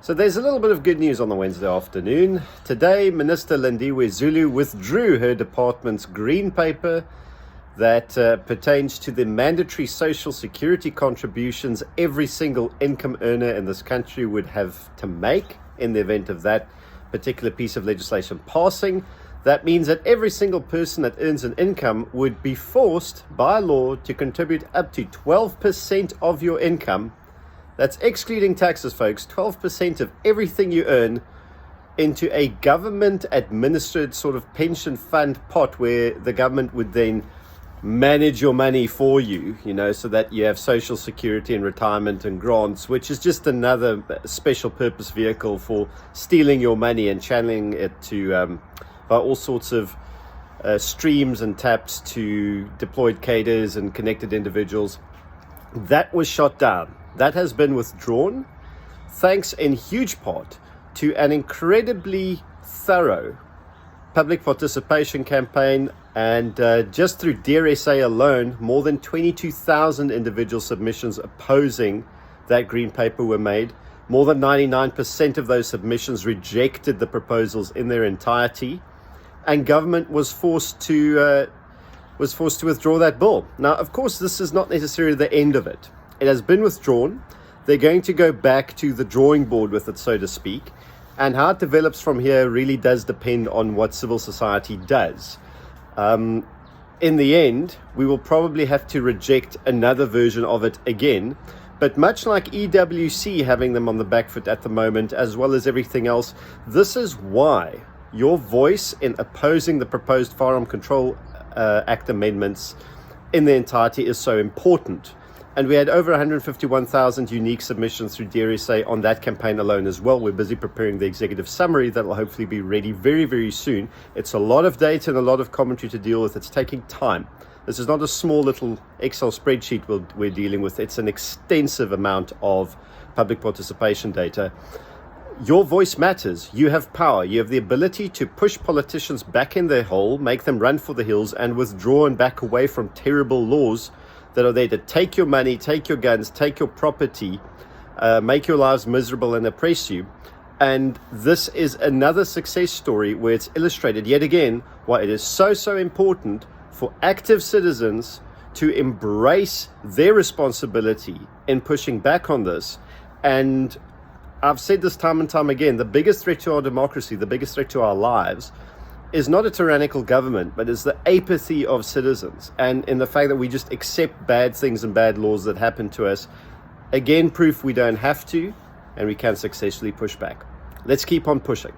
So there's a little bit of good news on the Wednesday afternoon. Today, Minister Lindiwe Zulu withdrew her department's green paper that pertains to the mandatory social security contributions every single income earner in this country would have to make in the event of that particular piece of legislation passing. That means that every single person that earns an income would be forced by law to contribute up to 12% of your income. That's excluding taxes, folks, 12% of everything you earn into a government-administered sort of pension fund pot where the government would then manage your money for you, so that you have social security and retirement and grants, which is just another special purpose vehicle for stealing your money and channeling it to by all sorts of streams and taps to deployed cadres and connected individuals. That was shot down. That has been withdrawn, thanks in huge part to an incredibly thorough public participation campaign, and just through Dear SA alone, more than 22,000 individual submissions opposing that green paper were made. More than 99% of those submissions rejected the proposals in their entirety, and government was forced to withdraw that bill. Now, of course, this is not necessarily the end of it. It has been withdrawn. They're going to go back to the drawing board with it, so to speak. And how it develops from here really does depend on what civil society does. In the end, we will probably have to reject another version of it again. But much like EWC having them on the back foot at the moment, as well as everything else, this is why your voice in opposing the proposed Firearm Control Act amendments in their entirety is so important. And we had over 151,000 unique submissions through Dear SA on that campaign alone as well. We're busy preparing the executive summary that will hopefully be ready very, very soon. It's a lot of data and a lot of commentary to deal with. It's taking time. This is not a small little Excel spreadsheet we're dealing with. It's an extensive amount of public participation data. Your voice matters. You have power. You have the ability to push politicians back in their hole, make them run for the hills, and withdraw and back away from terrible laws that are there to take your money, take your guns, take your property, make your lives miserable and oppress you. And this is another success story where it's illustrated yet again why it is so important for active citizens to embrace their responsibility in pushing back on this. And I've said this time and time again, the biggest threat to our democracy, the biggest threat to our lives is not a tyrannical government, but is the apathy of citizens, and in the fact that we just accept bad things and bad laws that happen to us. Again, proof we don't have to, and we can successfully push back. Let's keep on pushing.